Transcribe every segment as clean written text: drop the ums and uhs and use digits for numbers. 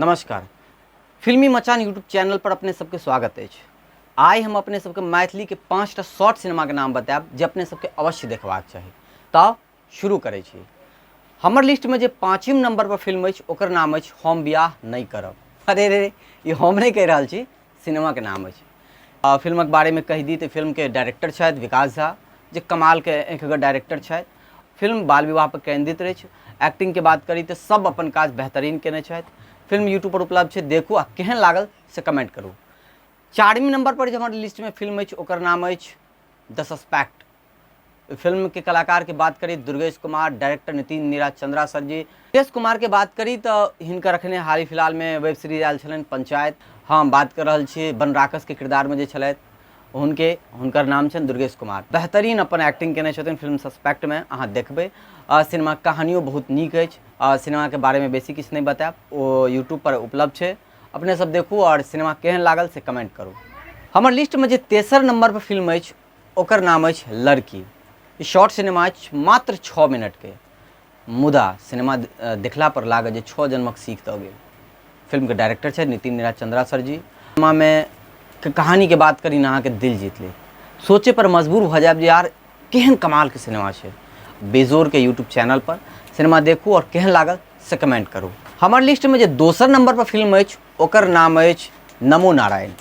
नमस्कार। फिल्मी मचान यूट्यूब चैनल पर अपने सबके स्वागत है। आइ हम अपने सबके मैथिली के 5टा शॉर्ट सिनेमा के नाम बताएब जे अपने सबके अवश्य देखबाक चाही। तऽ शुरू करै छी। हमर लिस्ट में जे 5म नंबर पर फिल्म अछि ओकर नाम अछि हम बियाह नहीं करब। अरे रे ये हम नहीं कहि रहल छी, सिनेमा के नाम अछि। फिल्मक बारे में कहि दी तऽ फिल्म के डायरेक्टर छथि विकास झा, जे कमाल के एक डायरेक्टर छथि। फिल्म बाल विवाह पर केंद्रित अछि। एक्टिंग के बात करी तऽ सब अपन काज बेहतरीन केने छथि। फिल्म यूट्यूब पर उपलब्ध है, देखू आ केहन लागल से कमेंट करू। 4वीं नंबर पर जो हमारे लिस्ट में फिल्म अछि ओकर नाम अछि द सस्पेक्ट। फिल्म के कलाकार के बात करी दुर्गेश कुमार, डायरेक्टर नितिन नीरज चंद्रा सर जी। दुर्गेश कुमार के बात करी तो हिनकर अखने हाल फिलहाल में वेब सीरीज आयल छलनि पंचायत। हम बात कर रहल छी बनराकस के किरदार में जे छलथि हुनकर नाम छनि दुर्गेश कुमार। बेहतरीन अपन एक्टिंग केने छथिन फिल्म सस्पेक्ट में, अहाँ देखबै। सिनेमा कहानियों बहुत नीक अछि। सिनेमा के बारे में बेसी किछु नहीं बतायब, ओ यूट्यूब पर उपलब्ध है, अपने सब देखू और सिनेमा केहन लागल से कमेंट करू। हमर लिस्ट में जे तेसर नंबर पर फिल्म अछि ओकर नाम अछि लड़की। ई शॉर्ट सिनेमा अछि, मात्र 6 मिनट के, मुदा सिनेमा देखला पर लागत जे 6 जन्मक सीख दऽ गेल। फिल्म के डायरेक्टर छै नितिन नीरज चंद्रा सर जी। सिनेमा में कहानी के बात करी ना, अहाँके दिल जीत ले, सोचे पर मजबूर भऽ जायब जे यार केहन कमाल के सिनेमा छै। बेजोर के यूट्यूब चैनल पर सिनेमा देखू और केहन लागल से कमेंट करू। हमर लिस्ट में जे दोसर नंबर पर फिल्म अछि ओकर नाम अछि नमो नारायण।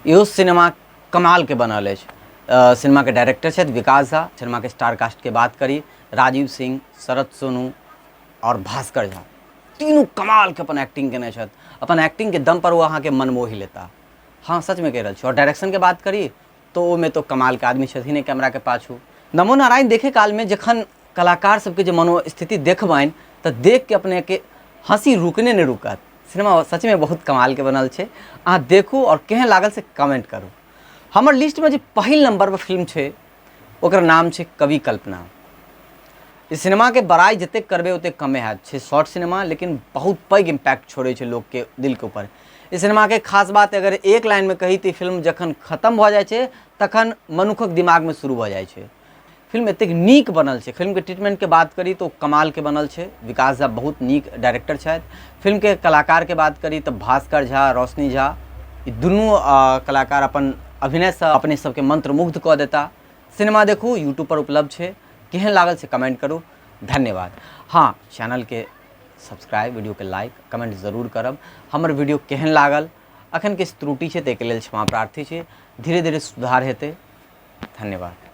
इहो सिनेमा कमाल के बनल अछि। सिनेमा के डायरेक्टर छथि विकास झा। सिनेमा के स्टार कास्ट के बात करी राजीव सिंह, शरद सोनू और भास्कर झा, तीनों कमाल के अपन एक्टिंग केने छथि। अपन एक्टिंग के दम पर वो अहाँ के मन मोहि लेता। हाँ सच में कह रहल छी। और डायरेक्शन के बात करी तो ओमे तो कमाल के आदमी छथिन कैमरा के पाछू। नमो नारायण देखे काल में जखन कलाकार सबके जे मनोस्थिति देखबनि तऽ देख के अपने के हंसी रुकने नहीं रुकत। सिनेमा सच में बहुत कमाल के बनल छै, अहाँ देखू और केहन लागल से कमेंट करू। हमर लिस्ट में जे पहिल नंबर पर फिल्म छै ओकर नाम छै कवि कल्पना। इस सिनेमा के बड़ाई जते करबे ओते कमे हैत। छै शॉर्ट सिनेमा लेकिन बहुत पैघ इम्पैक्ट छोड़े छै लोग के दिल के ऊपर। इस सिनेमा के खास बात अगर एक लाइन में कही तो फिल्म जखन खत्म भऽ जाइ छै तखन मनुखक दिमाग में शुरू भऽ जाइ छै। फिल्म एतेक नीक बनल छै। फिल्म के ट्रीटमेंट के बात करी तो कमाल के बनल छै। विकास झा बहुत नीक डायरेक्टर छथि। फिल्म के कलाकार के बात करी तो भास्कर झा, रोशनी झा, ई दुनू कलाकार अपन अभिनय से अपने सबके मंत्रमुग्ध कऽ देता। सिनेमा देखू, यूट्यूब पर उपलब्ध छै, केहन लागल से कमेंट करू। धन्यवाद। हाँ, चैनल के सब्सक्राइब, वीडियो के लाइक, कमेंट जरूर करब। हमर वीडियो केहन लागल, अखन किछु त्रुटि छै ताहिके लेल क्षमा प्रार्थी छी, धीरे धीरे सुधार हेतै। धन्यवाद।